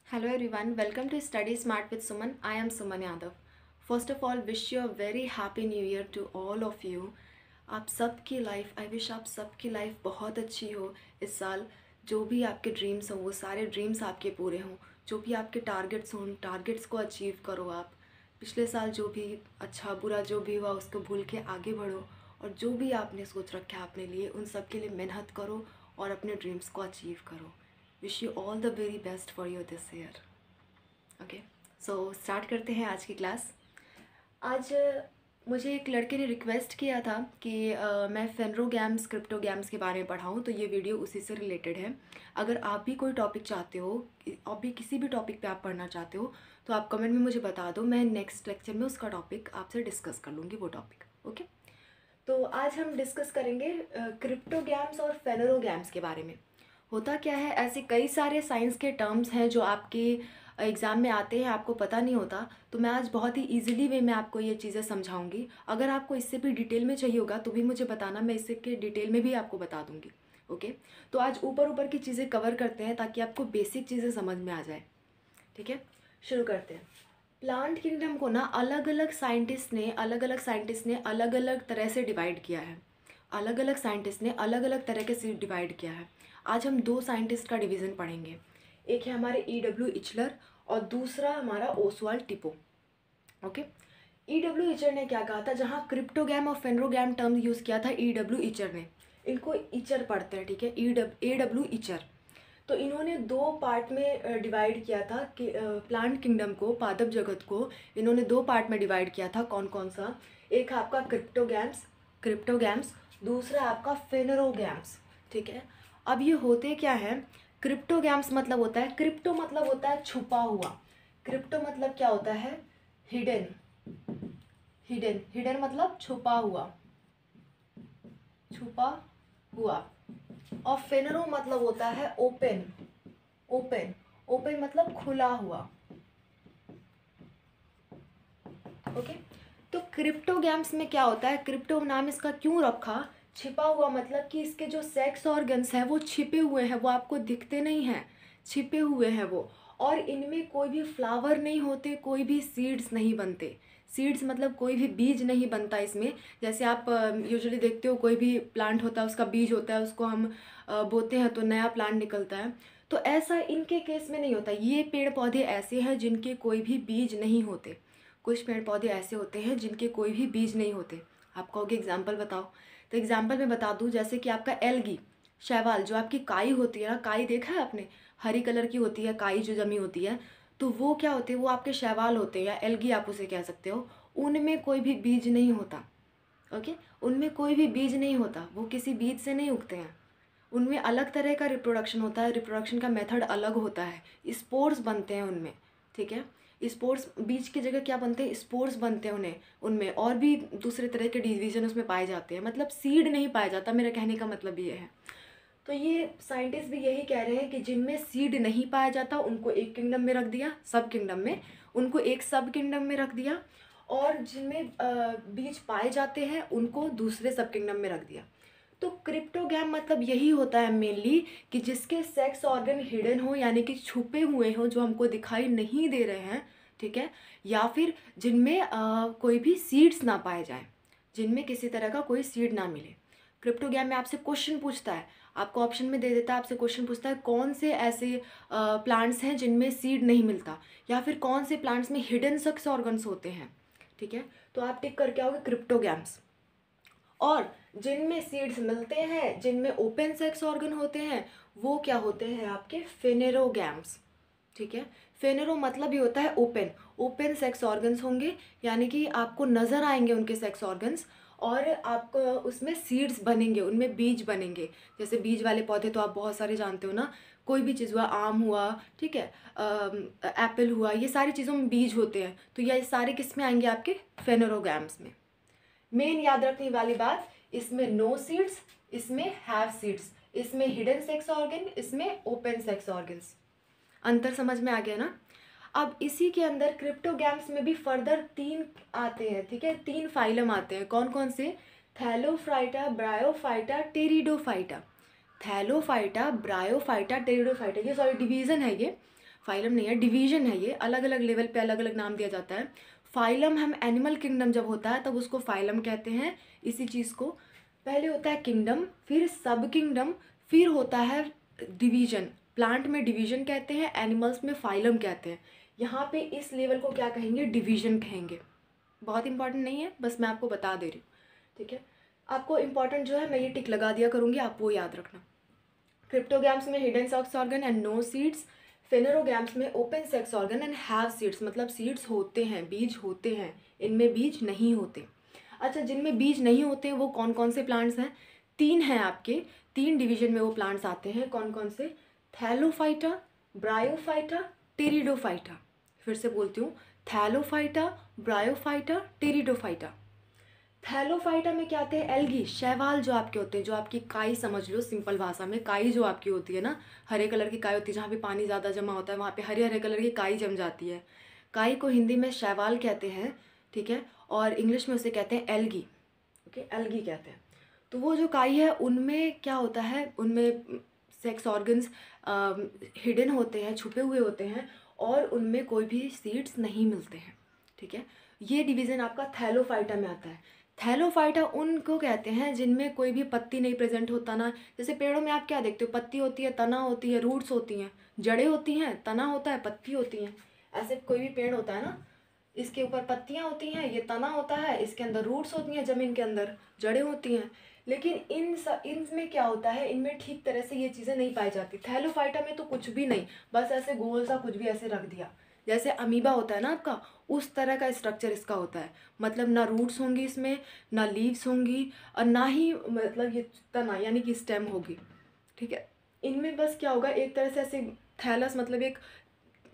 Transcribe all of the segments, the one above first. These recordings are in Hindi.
Hello everyone, welcome to Study Smart with Suman. I am Suman Yadav. First of all, wish you a very happy new year to all of you. आप सबकी लाइफ आई विश आप सबकी लाइफ बहुत अच्छी हो इस साल। जो भी आपके ड्रीम्स हों वो सारे ड्रीम्स आपके पूरे हों। जो भी आपके टारगेट्स हों उन टारगेट्स को अचीव करो आप। पिछले साल जो भी अच्छा बुरा जो भी हुआ उसको भूल के आगे बढ़ो और जो भी आपने सोच रखा है अपने लिए उन सब के लिए मेहनत करो और अपने ड्रीम्स को अचीव करो। Wish you all the very best for your this year. Okay, so start करते हैं आज की क्लास। आज मुझे एक लड़के ने रिक्वेस्ट किया था कि मैं फेनरोगैम्स क्रिप्टोगैम्स के बारे में पढ़ाऊँ, तो ये वीडियो उसी से रिलेटेड है। अगर आप भी कोई टॉपिक चाहते हो, आप भी किसी भी टॉपिक पे आप पढ़ना चाहते हो तो आप कमेंट में मुझे बता दो, मैं नेक्स्ट लेक्चर में उसका टॉपिक आपसे डिस्कस कर लूँगी वो टॉपिक। ओके, तो आज हम डिस्कस करेंगे क्रिप्टोगैम्स और फेनरोगैम्स के बारे में। होता क्या है, ऐसे कई सारे साइंस के टर्म्स हैं जो आपके एग्ज़ाम में आते हैं, आपको पता नहीं होता, तो मैं आज बहुत ही इजीली वे में आपको ये चीज़ें समझाऊंगी। अगर आपको इससे भी डिटेल में चाहिए होगा तो भी मुझे बताना, मैं इससे के डिटेल में भी आपको बता दूंगी। ओके, तो आज ऊपर ऊपर की चीज़ें कवर करते हैं ताकि आपको बेसिक चीज़ें समझ में आ जाए। ठीक है, शुरू करते हैं। प्लांट किंगडम को ना अलग अलग साइंटिस्ट ने अलग अलग तरह से डिवाइड किया है। अलग अलग साइंटिस्ट ने अलग अलग तरह से डिवाइड किया है। आज हम दो साइंटिस्ट का डिवीज़न पढ़ेंगे। एक है हमारे E.W. इचलर और दूसरा हमारा ओसवाल्ड टिपो। Okay, E.W. इचलर ने क्या कहा था, जहाँ क्रिप्टोगैम और फेनरोगैम टर्म यूज़ किया था E.W. इचलर ने, इनको इचर पढ़ते हैं, ठीक है, A.W. इचर। तो इन्होंने दो पार्ट में डिवाइड किया था कि प्लांट किंगडम को, पादप जगत को इन्होंने दो पार्ट में डिवाइड किया था। कौन कौन सा? एक आपका क्रिप्टोगैम्स, दूसरा आपका फेनरोगैम्स। ठीक है, अब ये होते क्या है? क्रिप्टोगैम्स मतलब होता है, क्रिप्टो मतलब होता है छुपा हुआ। क्रिप्टो मतलब क्या होता है? हिडन। हिडन मतलब छुपा हुआ, छुपा हुआ। और फेनरो मतलब होता है ओपन। ओपन मतलब खुला हुआ। ओके, तो क्रिप्टोगैम्स में क्या होता है? क्रिप्टो नाम इसका क्यों रखा? छिपा हुआ मतलब कि इसके जो सेक्स ऑर्गन्स हैं वो छिपे हुए हैं, वो आपको दिखते नहीं हैं, छिपे हुए हैं वो। और इनमें कोई भी फ्लावर नहीं होते, कोई भी सीड्स नहीं बनते। सीड्स मतलब कोई भी बीज नहीं बनता इसमें। जैसे आप यूजुअली देखते हो कोई भी प्लांट होता है उसका बीज होता है, उसको हम बोते हैं तो नया प्लांट निकलता है। तो ऐसा इनके केस में नहीं होता। ये पेड़ पौधे ऐसे हैं जिनके कोई भी बीज नहीं होते। कुछ पेड़ पौधे ऐसे होते हैं जिनके कोई भी बीज नहीं होते। आप कहोगे एग्जाम्पल बताओ, तो एग्जाम्पल मैं बता दूं, जैसे कि आपका एल्गी, शैवाल, जो आपकी काई होती है ना, काई देखा है आपने, हरी कलर की होती है काई जो जमी होती है, तो वो क्या होते हैं? वो आपके शैवाल होते हैं या एल्गी आप उसे कह सकते हो। उनमें कोई भी बीज नहीं होता। ओके, उनमें कोई भी बीज नहीं होता, वो किसी बीज से नहीं उगते हैं। उनमें अलग तरह का रिप्रोडक्शन होता है, रिप्रोडक्शन का मेथड अलग होता है, स्पोर्स बनते हैं उनमें। ठीक है, स्पोर्स बीज की जगह क्या बनते हैं? स्पोर्स बनते हैं उन्हें, उनमें और भी दूसरे तरह के डिवीजन उसमें पाए जाते हैं, मतलब सीड नहीं पाया जाता। मेरा कहने का मतलब ये है। तो ये साइंटिस्ट भी यही कह रहे हैं कि जिनमें सीड नहीं पाया जाता उनको एक किंगडम में रख दिया, सब किंगडम में, उनको एक सब किंगडम में रख दिया, और जिनमें बीज पाए जाते हैं उनको दूसरे सब किंगडम में रख दिया। तो क्रिप्टोगैम मतलब यही होता है मेनली, कि जिसके सेक्स ऑर्गन हिडन हो, यानी कि छुपे हुए हों, जो हमको दिखाई नहीं दे रहे हैं। ठीक है, या फिर जिनमें कोई भी सीड्स ना पाए जाएं, जिनमें किसी तरह का कोई सीड ना मिले। क्रिप्टोगैम में आपसे क्वेश्चन पूछता है, आपको ऑप्शन में दे देता है, आपसे क्वेश्चन पूछता है कौन से ऐसे प्लांट्स हैं जिनमें सीड नहीं मिलता, या फिर कौन से प्लांट्स में हिडन सेक्स ऑर्गन्स होते हैं। ठीक है, तो आप टिक करके आओगे क्रिप्टोगैम्स। और जिनमें सीड्स मिलते हैं, जिनमें ओपन सेक्स ऑर्गन होते हैं, वो क्या होते हैं? आपके फेनेरोगैम्स। ठीक है, फेनेरो मतलब ये होता है ओपन, ओपन सेक्स ऑर्गन्स होंगे, यानी कि आपको नज़र आएंगे उनके सेक्स ऑर्गन्स, और आपको उसमें सीड्स बनेंगे, उनमें बीज बनेंगे। जैसे बीज वाले पौधे तो आप बहुत सारे जानते हो ना, कोई भी चीज़ हुआ, आम हुआ, ठीक है, एप्पल हुआ, ये सारी चीज़ों में बीज होते हैं। तो ये सारे किस में आएंगे? आपके फेनेरोगैम्स में। मेन याद रखने वाली बात, इसमें नो सीड्स, इसमें हैव सीड्स, इसमें हिडन सेक्स ऑर्गन, इसमें ओपन सेक्स ऑर्गन्स। अंतर समझ में आ गया ना? अब इसी के अंदर क्रिप्टोगैम्स में भी फर्दर तीन आते हैं। ठीक है, तीन फाइलम आते हैं। कौन कौन से? Thallophyta, bryophyta, pteridophyta. Thallophyta, bryophyta, pteridophyta, ये सॉरी डिवीजन है ये। फाइलम नहीं है, डिवीजन है ये, अलग अलग लेवल पे अलग अलग नाम दिया जाता है। फाइलम हम एनिमल किंगडम जब होता है तब उसको फाइलम कहते हैं। इसी चीज़ को पहले होता है किंगडम, फिर सब किंगडम, फिर होता है डिवीजन। प्लांट में डिवीजन कहते हैं, एनिमल्स में फाइलम कहते हैं। यहाँ पे इस लेवल को क्या कहेंगे, डिवीजन कहेंगे। बहुत इंपॉर्टेंट नहीं है, बस मैं आपको बता दे रही हूँ, ठीक है। आपको इंपॉर्टेंट जो है मैं ये टिक लगा दिया करूँगी, आप वो याद रखना। क्रिप्टोगैम्स में hidden sex organ and no seeds. Phanerogams में open sex organ and have seeds, मतलब सीड्स होते हैं, बीज होते हैं, इनमें बीज नहीं होते। अच्छा, जिनमें बीज नहीं होते हैं वो कौन कौन से प्लांट्स हैं? 3 हैं आपके, 3 डिवीजन में वो प्लांट्स आते हैं। कौन कौन से? Thallophyta, bryophyta, pteridophyta. फिर से बोलती हूँ, थैलोफाइटा, ब्रायोफाइटा, टेरिडोफाइटा। थैलोफाइटा में क्या आते हैं? एल्गी, शैवाल जो आपके होते हैं, जो आपकी काई समझ लो सिंपल भाषा में, काई जो आपकी होती है ना, हरे कलर की काई होती है, जहाँ पे पानी ज़्यादा जमा होता है वहाँ पे हरे हरे कलर की काई जम जाती है। काई को हिंदी में शैवाल कहते हैं, ठीक है, और इंग्लिश में उसे कहते हैं एल्गी। ओके, एल्गी कहते हैं। तो वो जो काई है उनमें क्या होता है, उनमें सेक्स ऑर्गन्स हिडन होते हैं, छुपे हुए होते हैं, और उनमें कोई भी सीड्स नहीं मिलते हैं, ठीक है। ये डिवीज़न आपका थैलोफाइटा में आता है। थैलोफाइटा उनको कहते हैं जिनमें कोई भी पत्ती नहीं प्रेजेंट होता ना। जैसे पेड़ों में आप क्या देखते हो, पत्ती होती है, तना होती है, रूट्स होती हैं, जड़ें होती हैं, तना होता है, पत्ती होती हैं। ऐसे कोई भी पेड़ होता है ना, इसके ऊपर पत्तियां होती हैं, ये तना होता है, इसके अंदर रूट्स होती हैं, ज़मीन के अंदर जड़ें होती हैं। लेकिन इनमें क्या होता है, इनमें ठीक तरह से ये चीज़ें नहीं पाई जाती। थैलोफाइटा में तो कुछ भी नहीं, बस ऐसे गोल सा कुछ भी ऐसे रख दिया, जैसे अमीबा होता है ना आपका, उस तरह का स्ट्रक्चर इसका होता है। मतलब ना रूट्स होंगी इसमें, ना लीव्स होंगी, और ना ही मतलब ये तना यानी कि स्टेम होगी, ठीक है। इनमें बस क्या होगा, एक तरह से ऐसे थैलस मतलब एक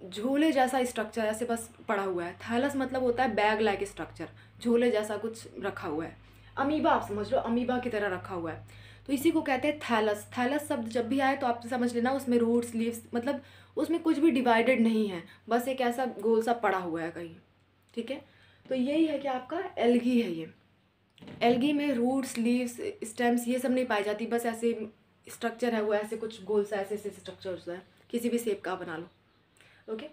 झोले जैसा स्ट्रक्चर ऐसे बस पड़ा हुआ है। थैलस मतलब होता है बैग लाइक स्ट्रक्चर, झोले जैसा कुछ रखा हुआ है। अमीबा आप समझ लो, अमीबा की तरह रखा हुआ है, तो इसी को कहते हैं थैलस। थैलस शब्द जब भी आए तो आप समझ लेना उसमें रूट्स, लीव्स, मतलब उसमें कुछ भी डिवाइडेड नहीं है, बस एक ऐसा गोल सा पड़ा हुआ है कहीं, ठीक है। तो यही है कि आपका एल्गी है ये। एल्गी में रूट्स, लीव्स, स्टेम्स ये सब नहीं पाई जाती, बस ऐसे स्ट्रक्चर है वो, ऐसे कुछ गोल सा ऐसे स्ट्रक्चर्स है, किसी भी शेप का बना लो, ओके।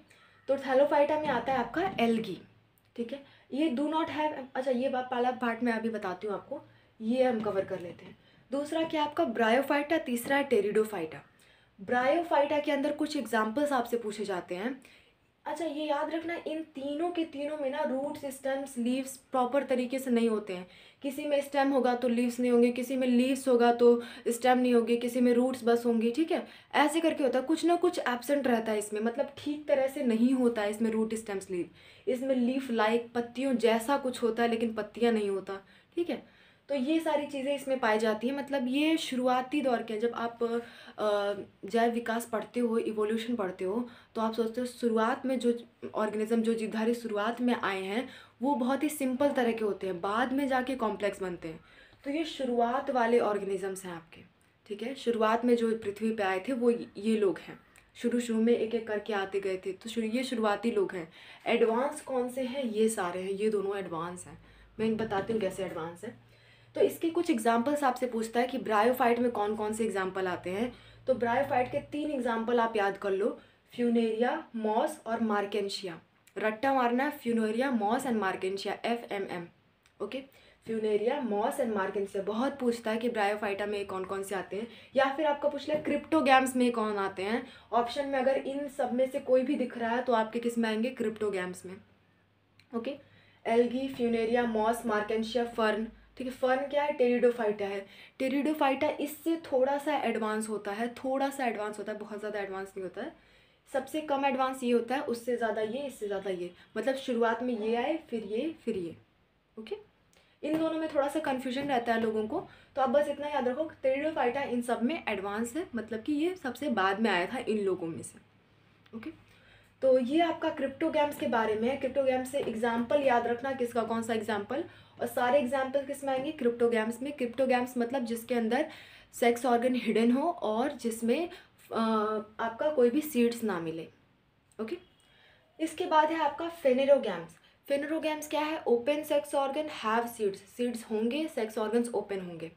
तो थैलोफाइटा में आता है आपका एल्गी, ठीक है। ये डू नॉट हैव, अच्छा ये बात पहला पार्ट में अभी बताती हूँ आपको, ये हम कवर कर लेते हैं। दूसरा क्या आपका ब्रायोफाइटा, तीसरा है टेरिडोफाइटा। ब्रायोफाइटा के अंदर कुछ एग्जाम्पल्स आपसे पूछे जाते हैं। अच्छा ये याद रखना, इन तीनों के तीनों में ना रूट्स, स्टेम्स, लीव्स प्रॉपर तरीके से नहीं होते हैं। किसी में स्टेम होगा तो लीव्स नहीं होंगे, किसी में लीव्स होगा तो स्टेम नहीं होगी, किसी में रूट्स बस होंगी, ठीक है। ऐसे करके होता है, कुछ ना कुछ एब्सेंट रहता है इसमें, मतलब ठीक तरह से नहीं होता है इसमें रूट, स्टेम्स, लीव। इसमें लीफ लाइक पत्तियों जैसा कुछ होता है लेकिन पत्तियाँ नहीं होता, ठीक है। तो ये सारी चीज़ें इसमें पाई जाती हैं। मतलब ये शुरुआती दौर के, जब आप जैव विकास पढ़ते हो, इवोल्यूशन पढ़ते हो, तो आप सोचते हो शुरुआत में जो ऑर्गेनिज्म, जो जीवधारी शुरुआत में आए हैं वो बहुत ही सिंपल तरह के होते हैं, बाद में जाके कॉम्प्लेक्स बनते हैं। तो ये शुरुआत वाले ऑर्गेनिजम्स हैं आपके, ठीक है। शुरुआत में जो पृथ्वी पे आए थे वो ये लोग हैं, शुरू में एक एक करके आते गए थे, तो ये शुरुआती लोग हैं। एडवांस कौन से हैं? ये सारे हैं, ये दोनों एडवांस हैं। मैं बताती हूँ कैसे एडवांस है। तो इसके कुछ एग्जाम्पल्स आपसे पूछता है कि ब्रायोफाइट में कौन कौन से एग्जाम्पल आते हैं। तो ब्रायोफाइट के 3 एग्जाम्पल आप याद कर लो, फ्यूनेरिया, मॉस और मार्केंशिया। रट्टा मारना है, funaria, moss and marchantia, FMM, okay. Funaria, moss and marchantia बहुत पूछता है कि ब्रायोफाइटा में कौन कौन से आते हैं, या फिर आपका पूछ लिया क्रिप्टोगैम्स में कौन आते हैं। ऑप्शन में अगर इन सब में से कोई भी दिख रहा है तो आपके किस में आएंगे? क्रिप्टोगैम्स में, okay. Algae, funaria, moss, marchantia, fern, ठीक है। फर्न क्या है? टेरिडोफाइटा है। टेरिडोफाइटा इससे थोड़ा सा एडवांस होता है, थोड़ा सा एडवांस होता है, बहुत ज़्यादा एडवांस नहीं होता है। सबसे कम एडवांस ये होता है, उससे ज़्यादा ये, इससे ज़्यादा ये, मतलब शुरुआत में ये आए फिर ये फिर ये, ओके। इन दोनों में थोड़ा सा कन्फ्यूजन रहता है लोगों को, तो आप बस इतना याद रखो, टेरिडोफाइटा इन सब में एडवांस है, मतलब कि ये सबसे बाद में आया था इन लोगों में से, ओके। तो ये आपका क्रिप्टोगैम्स के बारे में है। क्रिप्टोगैम्स से एग्जाम्पल याद रखना, किसका कौन सा एग्जाम्पल, और सारे एग्जाम्पल किस में आएंगे? क्रिप्टोगैम्स में। क्रिप्टोगैम्स मतलब जिसके अंदर सेक्स ऑर्गन हिडन हो और जिसमें आपका कोई भी सीड्स ना मिले, ओके। इसके बाद है आपका फेनेरोगैम्स। फेनेरोगैम्स क्या है? Open sex organ have seeds, seeds होंगे, सेक्स ऑर्गन्स ओपन होंगे।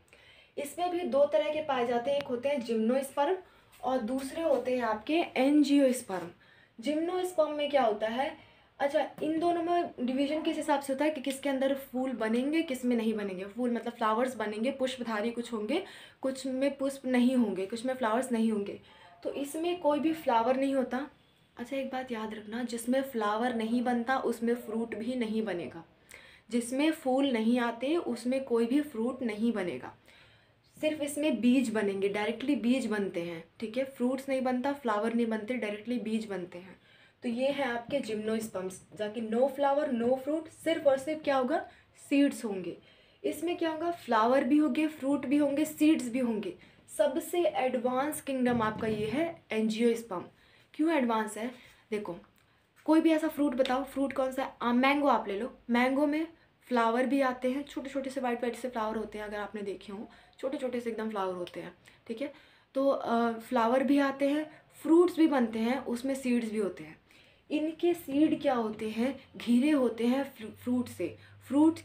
इसमें भी 2 तरह के पाए जाते हैं, एक होते हैं जिम्नोस्पर्म और दूसरे होते हैं आपके एंजियोस्पर्म। जिम्नोस्पर्म में क्या होता है, अच्छा इन दोनों में डिवीजन किस हिसाब से होता है कि किसके अंदर फूल बनेंगे किस में नहीं बनेंगे। फूल मतलब फ्लावर्स बनेंगे, पुष्पधारी कुछ होंगे, कुछ में पुष्प नहीं होंगे, कुछ में फ्लावर्स नहीं होंगे। तो इसमें कोई भी फ्लावर नहीं होता। अच्छा एक बात याद रखना, जिसमें फ्लावर नहीं बनता उसमें फ्रूट भी नहीं बनेगा। जिसमें फूल नहीं आते उसमें कोई भी फ्रूट नहीं बनेगा। सिर्फ इसमें बीज बनेंगे, डायरेक्टली बीज बनते हैं, ठीक है। फ्रूट्स नहीं बनता, फ्लावर नहीं बनते, डायरेक्टली बीज बनते हैं। तो ये है आपके जिम्नोस्पर्म्स, जाके नो फ्लावर नो फ्रूट, सिर्फ और सिर्फ क्या होगा, सीड्स होंगे। इसमें क्या होगा, फ्लावर भी होंगे, फ्रूट भी होंगे, सीड्स भी होंगे। सबसे एडवांस किंगडम आपका ये है एंजियोस्पर्म। क्यों एडवांस है, देखो कोई भी ऐसा फ्रूट बताओ, फ्रूट कौन सा है, मैंगो आप ले लो, मैंगो में फ्लावर भी आते हैं, छोटे छोटे से वाइट वाइट से फ्लावर होते हैं, अगर आपने देखे हों छोटे छोटे से एकदम फ्लावर होते हैं, ठीक है। तो फ्लावर भी आते हैं, फ्रूट्स भी बनते हैं, उसमें सीड्स भी होते हैं। इनके सीड क्या होते हैं, घिरे होते हैं फ्रूट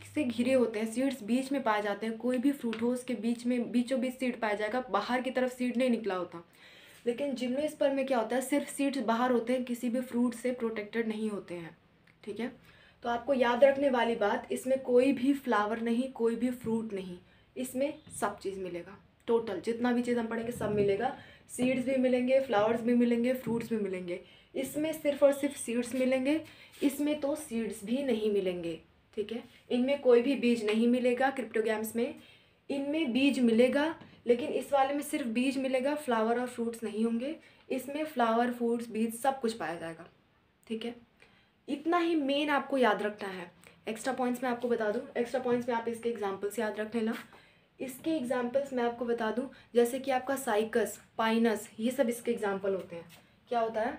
से घिरे होते हैं। सीड्स बीच में पाए जाते हैं, कोई भी फ्रूट हो उसके बीच में बीचों बीच सीड पाया जाएगा, बाहर की तरफ सीड नहीं निकला होता। लेकिन जिम्नोस्पर्म में क्या होता है, सिर्फ सीड्स बाहर होते हैं, किसी भी फ्रूट से प्रोटेक्टेड नहीं होते हैं, ठीक है। तो आपको याद रखने वाली बात, इसमें कोई भी फ्लावर नहीं, कोई भी फ्रूट नहीं, इसमें सब चीज़ मिलेगा। टोटल जितना भी चीज़ हम पढ़ेंगे सब मिलेगा, सीड्स भी मिलेंगे, फ्लावर्स भी मिलेंगे, फ्रूट्स भी मिलेंगे। इसमें सिर्फ और सिर्फ सीड्स मिलेंगे, इसमें तो सीड्स भी नहीं मिलेंगे, ठीक है। इनमें कोई भी बीज नहीं मिलेगा, क्रिप्टोगैम्स में इनमें बीज मिलेगा, लेकिन इस वाले में सिर्फ बीज मिलेगा, फ्लावर और फ्रूट्स नहीं होंगे। इसमें फ्लावर फ्रूट्स बीज सब कुछ पाया जाएगा, ठीक है। इतना ही मेन आपको याद रखना है। एक्स्ट्रा पॉइंट्स मैं आपको बता दूं, एक्स्ट्रा पॉइंट्स में आप इसके एग्जांपल्स याद रख लेना। इसके एग्जांपल्स मैं आपको बता दूं, जैसे कि आपका साइकस, पाइनस, ये सब इसके एग्जांपल होते हैं। क्या होता है,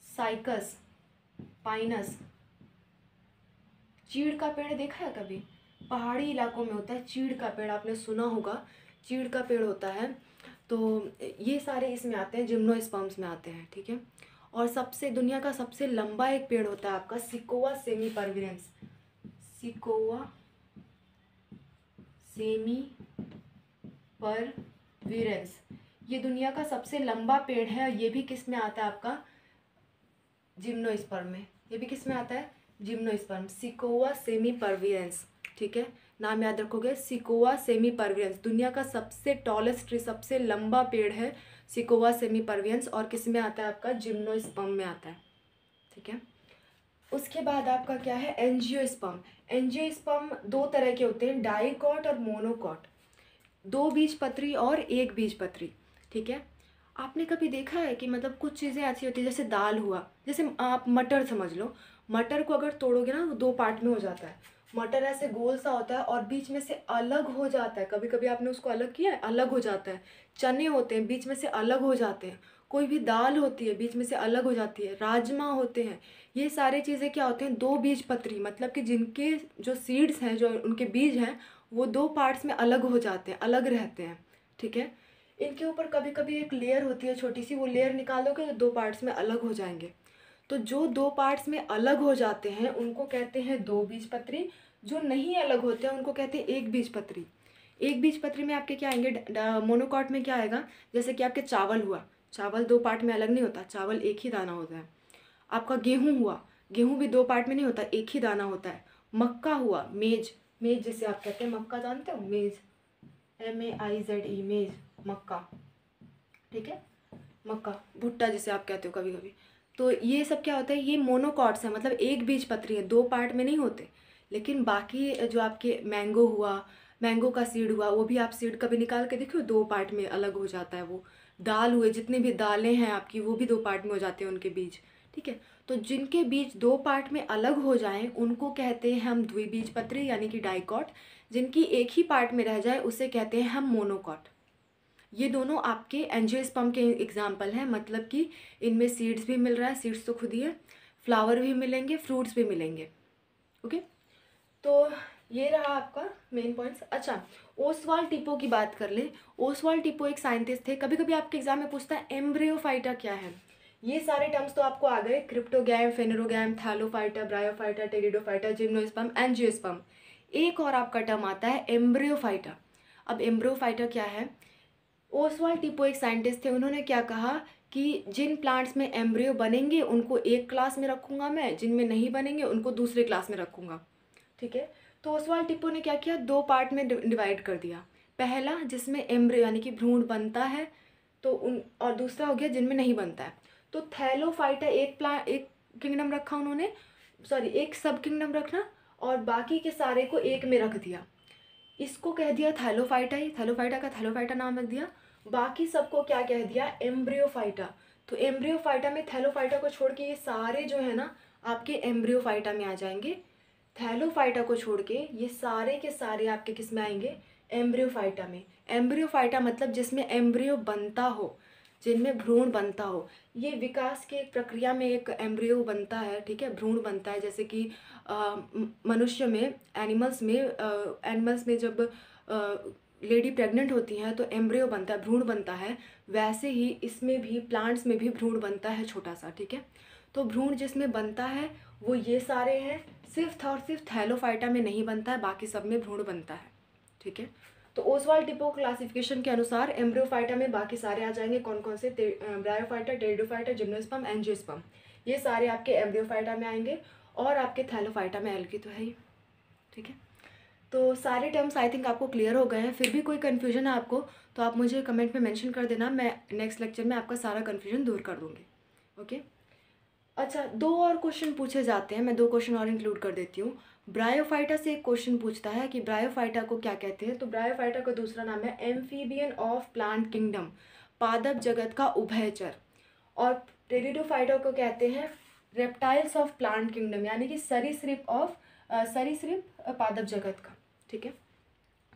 साइकस, पाइनस, चीड़ का पेड़ देखा है कभी, पहाड़ी इलाकों में होता है चीड़ का पेड़, आपने सुना होगा चीड़ का पेड़ होता है। तो ये सारे इसमें आते हैं, जिम्नोस्पर्म्स में आते हैं, ठीक है। और सबसे दुनिया का सबसे लंबा एक पेड़ होता है आपका सिकोआ सेमीपरविरेंस, सिकोआ सेमीपरविरेंस, ये दुनिया का सबसे लंबा पेड़ है। और ये भी किस में आता है आपका, जिम्नोस्पर्म में। ये भी किस में आता है, जिम्नोस्पर्म, सिकोआ सेमीपरविरेंस, ठीक है। नाम याद रखोगे, सिकोआ सेमीपरविरेंस, दुनिया का सबसे टॉलेस्ट ट्री, सबसे लंबा पेड़ है सिकोआ सेमीपरविरेंस, और किस में आता है आपका, जिम्नोस्पर्म में आता है, ठीक है। उसके बाद आपका क्या है, एंजियोस्पर्म। एंजियोस्पर्म दो तरह के होते हैं, डाइकॉट और मोनोकॉट, दो बीजपत्री और एक बीजपत्री, ठीक है। आपने कभी देखा है कि मतलब कुछ चीज़ें ऐसी होती है, जैसे दाल हुआ, जैसे आप मटर समझ लो, मटर को अगर तोड़ोगे ना वो दो पार्ट में हो जाता है। मटर ऐसे गोल सा होता है और बीच में से अलग हो जाता है, कभी कभी आपने उसको अलग किया है, अलग हो जाता है। चने होते हैं बीच में से अलग हो जाते हैं, कोई भी दाल होती है बीच में से अलग हो जाती है, राजमा होते हैं। ये सारी चीज़ें क्या होते हैं, दो बीजपत्री, मतलब कि जिनके जो सीड्स हैं, जो उनके बीज हैं, वो दो पार्ट्स में अलग हो जाते हैं, अलग रहते हैं, ठीक है। इनके ऊपर कभी कभी एक लेयर होती है छोटी सी, वो लेयर निकाल दोगे तो दो पार्ट्स में अलग हो जाएंगे। तो जो दो पार्ट्स में अलग हो जाते हैं उनको कहते हैं दो बीजपत्री, जो नहीं अलग होते हैं उनको कहते हैं एक बीजपत्री। एक बीजपत्री में आपके क्या आएंगे, मोनोकॉट में क्या आएगा, जैसे कि आपके चावल हुआ, चावल दो पार्ट में अलग नहीं होता, चावल एक ही दाना होता है। आपका गेहूँ हुआ, गेहूँ भी दो पार्ट में नहीं होता, एक ही दाना होता है। मक्का हुआ, मेज, मेज जिसे आप कहते हैं, मक्का जानते हो, मेज, MEIZE, मेज, मक्का, ठीक है। मक्का, भुट्टा जिसे आप कहते हो कभी कभी। तो ये सब क्या होता है, ये मोनोकॉट्स है, मतलब एक बीजपत्री है, दो पार्ट में नहीं होते। लेकिन बाकी जो आपके मैंगो हुआ, मैंगो का सीड हुआ, वो भी आप सीड कभी निकाल के देखो, दो पार्ट में अलग हो जाता है वो। दाल हुए, जितनी भी दालें हैं आपकी, वो भी दो पार्ट में हो जाते हैं उनके बीज, ठीक है। तो जिनके बीज दो पार्ट में अलग हो जाएं उनको कहते हैं हम द्विबीजपत्री यानी कि डाइकॉट, जिनकी एक ही पार्ट में रह जाए उसे कहते हैं हम मोनोकॉट। ये दोनों आपके एंजियोस्पर्म के एग्जाम्पल हैं, मतलब कि इनमें सीड्स भी मिल रहा है, सीड्स तो खुद ही है, फ्लावर भी मिलेंगे, फ्रूट्स भी मिलेंगे, ओके। तो ये रहा आपका मेन पॉइंट्स। अच्छा, ओसवाल्ड टिपो की बात कर ले। ओसवाल्ड टिपो एक साइंटिस्ट थे, कभी कभी आपके एग्जाम में पूछता है एम्ब्रियोफाइटा क्या है। ये सारे टर्म्स तो आपको आ गए, cryptogam, phanerogam, thallophyta, bryophyta, pteridophyta, gymnosperm, angiosperm. एक और आपका टर्म आता है एम्ब्रियोफाइटा। अब एम्ब्रियोफाइटा क्या है, ओसवाल्ड टिपो एक साइंटिस्ट थे, उन्होंने क्या कहा कि जिन प्लांट्स में एम्ब्रियो बनेंगे उनको एक क्लास में रखूँगा मैं, जिनमें नहीं बनेंगे उनको दूसरे क्लास में रखूँगा। ठीक है, तो ओसवाल्ड टिप्पो ने क्या किया, दो पार्ट में डिवाइड कर दिया। पहला जिसमें एम्ब्रियो यानी कि भ्रूण बनता है तो उन, और दूसरा हो गया जिनमें नहीं बनता है। तो थैलोफाइटा एक किंगडम रखा उन्होंने, सॉरी एक सब किंगडम रखना, और बाकी के सारे को एक में रख दिया। इसको कह दिया थैलोफाइटा ही, थैलोफाइटा का थैलोफाइटा नाम रख दिया। बाकी सबको क्या कह दिया, एम्ब्रियोफाइटा। तो एम्ब्रियोफाइटा में थैलोफाइटा को छोड़ के ये सारे जो है ना आपके एम्ब्रियोफाइटा में आ जाएंगे। थैलोफाइटा को छोड़ के ये सारे के सारे आपके किस में आएंगे, एम्ब्रियोफाइटा में। एम्ब्रियोफाइटा मतलब जिसमें एम्ब्रियो बनता हो, जिनमें भ्रूण बनता हो। ये विकास के एक प्रक्रिया में एक एम्ब्रियो बनता है, ठीक है, भ्रूण बनता है। जैसे कि मनुष्य में, एनिमल्स में जब लेडी प्रेग्नेंट होती हैं तो एम्ब्रियो बनता है, भ्रूण बनता है। वैसे ही इसमें भी, प्लांट्स में भी भ्रूण बनता है छोटा सा, ठीक है। तो भ्रूण जिसमें बनता है वो ये सारे हैं, सिर्फ और सिर्फ थैलोफाइटा में नहीं बनता है, बाकी सब में भ्रूण बनता है, ठीक है। तो ओसवाल्ड टिप्पो क्लासिफिकेशन के अनुसार एम्ब्रियोफाइटा में बाकी सारे आ जाएंगे। कौन कौन से, ब्रायोफाइटा, टेरिडोफाइटा, जिम्नोस्पर्म, एंजियोस्पर्म, ये सारे आपके एम्ब्रियोफाइटा में आएंगे। और आपके थैलोफाइटा में एल्गी तो है ही, ठीक है। तो सारे टर्म्स आई थिंक आपको क्लियर हो गए हैं। फिर भी कोई कन्फ्यूजन है आपको तो आप मुझे कमेंट में मेंशन कर देना, मैं नेक्स्ट लेक्चर में आपका सारा कन्फ्यूजन दूर कर दूँगी। ओके, अच्छा, दो और क्वेश्चन पूछे जाते हैं, मैं दो क्वेश्चन और इंक्लूड कर देती हूँ। ब्रायोफाइटा से एक क्वेश्चन पूछता है कि ब्रायोफाइटा को क्या कहते हैं। तो ब्रायोफाइटा का दूसरा नाम है एम्फीबियन ऑफ प्लांट किंगडम, पादप जगत का उभयचर। और टेरिडोफाइटा को कहते हैं रेप्टाइल्स ऑफ प्लांट किंगडम, यानी कि सरीसृप पादप जगत का, ठीक है।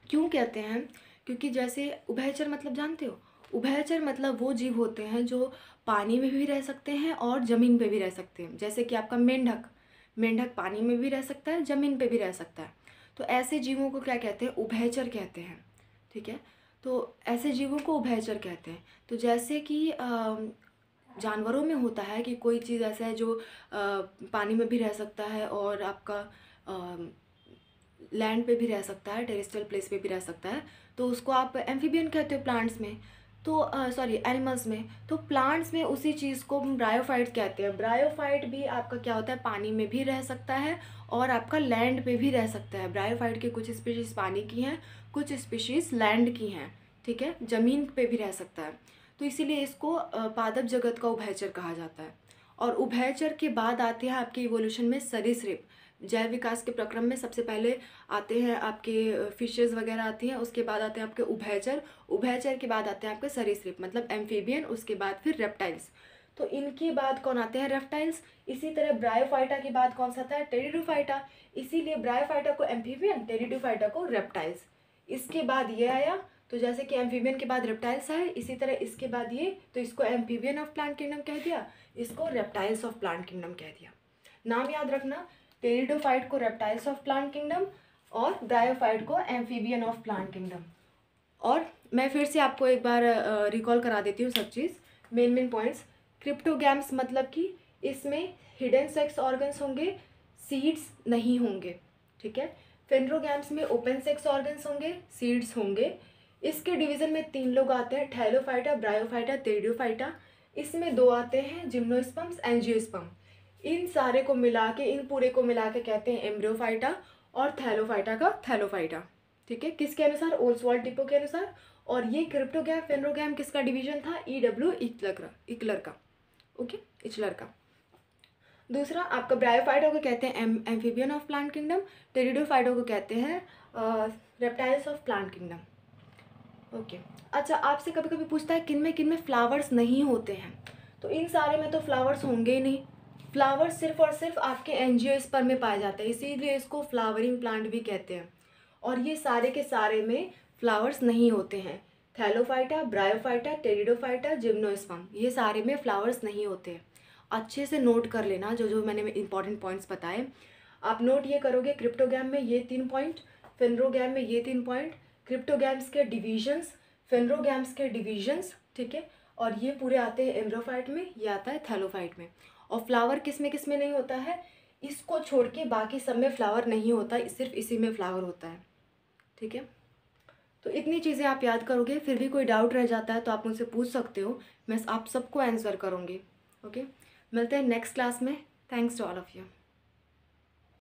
क्यों कहते हैं, क्योंकि जैसे उभयचर मतलब जानते हो, उभयचर मतलब वो जीव होते हैं जो पानी में भी रह सकते हैं और ज़मीन पे भी रह सकते हैं। जैसे कि आपका मेंढक पानी में भी रह सकता है, ज़मीन पे भी रह सकता है। तो ऐसे जीवों को क्या कहते हैं, उभयचर कहते हैं, ठीक है। तो ऐसे जीवों को उभयचर कहते हैं। तो जैसे कि जानवरों में होता है कि कोई चीज़ ऐसा है जो पानी में भी रह सकता है और आपका लैंड पे भी रह सकता है, टेरेस्ट्रियल प्लेस पे भी रह सकता है, तो उसको आप एम्फीबियन कहते हो प्लांट्स में। तो सॉरी एनिमल्स में। तो प्लांट्स में उसी चीज़ को ब्रायोफाइट कहते हैं। ब्रायोफाइट भी आपका क्या होता है, पानी में भी रह सकता है और आपका लैंड पे भी रह सकता है। ब्रायोफाइट के कुछ स्पीशीज़ पानी की हैं, कुछ स्पीशीज़ लैंड की हैं, ठीक है, ज़मीन पे भी रह सकता है। तो इसीलिए इसको पादप जगत का उभयचर कहा जाता है। और उभयचर के बाद आते हैं आपके इवोल्यूशन में सरीसृप। जैव विकास के प्रक्रम में सबसे पहले आते हैं आपके फिशेस वगैरह आती हैं, उसके बाद आते हैं आपके उभयचर, उभयचर के बाद आते हैं आपके सरीसृप मतलब एम्फीबियन, उसके बाद फिर रेप्टाइल्स। तो इनके बाद कौन आते हैं, रेप्टाइल्स। इसी तरह ब्रायोफाइटा के बाद कौन सा आता है, टेरिडोफाइटा। इसीलिए ब्रायोफाइटा को एम्फीबियन, टेरिडोफाइटा को रेप्टाइल्स। इसके बाद ये आया, तो जैसे कि एम्फीबियन के बाद रेप्टाइल्स आए, इसी तरह इसके बाद ये, तो इसको एम्फीबियन ऑफ प्लांट किंगडम कह दिया, इसको रेप्टाइल्स ऑफ प्लांट किंगडम कह दिया। नाम याद रखना, टेरिडोफाइट को रेप्टाइल्स ऑफ प्लांट किंगडम और ब्रायोफाइट को एम्फीबियन ऑफ प्लांट किंगडम। और मैं फिर से आपको एक बार रिकॉल करा देती हूँ सब चीज़, मेन पॉइंट्स। क्रिप्टोगैम्स मतलब कि इसमें हिडन सेक्स ऑर्गन्स होंगे, सीड्स नहीं होंगे, ठीक है। फेंड्रोगैम्स में ओपन सेक्स ऑर्गन्स होंगे, सीड्स होंगे। इसके डिवीज़न में 3 लोग आते हैं, थैलोफाइटा, ब्रायोफाइटा, टेरिडोफाइटा। इसमें 2 आते हैं, जिम्नोस्पर्म्स, एंजियोस्पर्म। इन सारे को मिला के, इन पूरे को मिला के कहते हैं एम्ब्रियोफाइटा, और थैलोफाइटा का थैलोफाइटा, ठीक है। किसके अनुसार, ओसवाल्ड टिप्पो के अनुसार। और ये क्रिप्टोगैम, फेंड्रोगैम किसका डिवीजन था, EW इक्लर का, ओके, इचलर का। दूसरा आपका ब्रायोफाइटा को कहते हैं amphibian of plant kingdom, pteridophyta को कहते हैं reptiles of plant kingdom, okay. अच्छा, आपसे कभी कभी पूछता है किन में फ्लावर्स नहीं होते हैं। तो इन सारे में तो फ्लावर्स होंगे ही नहीं। फ्लावर्स सिर्फ और सिर्फ आपके एंजियोस्पर्म में पाए जाते हैं, इसीलिए इसको फ्लावरिंग प्लांट भी कहते हैं। और ये सारे के सारे में फ्लावर्स नहीं होते हैं। थैलोफाइटा, ब्रायोफाइटा, टेरिडोफाइटा, जिम्नोस्पर्म, ये सारे में फ्लावर्स नहीं होते हैं। अच्छे से नोट कर लेना जो मैंने इंपॉर्टेंट पॉइंट्स बताए। आप नोट ये करोगे, क्रिप्टोगैम में ये 3 पॉइंट, फेंड्रोगैम में ये 3 पॉइंट, क्रिप्टोगैम्स के डिविजन्स, फेंड्रोगैम्स के डिविजन्स, ठीक है। और ये पूरे आते हैं एम्ब्रियोफाइट में, ये आता है थैलोफाइट में। और फ्लावर किस में नहीं होता है, इसको छोड़ के बाकी सब में फ्लावर नहीं होता, सिर्फ इसी में फ्लावर होता है, ठीक है। तो इतनी चीज़ें आप याद करोगे, फिर भी कोई डाउट रह जाता है तो आप मुझसे पूछ सकते हो, मैं आप सबको आंसर करूँगी। ओके, मिलते हैं नेक्स्ट क्लास में। Thanks to all of you.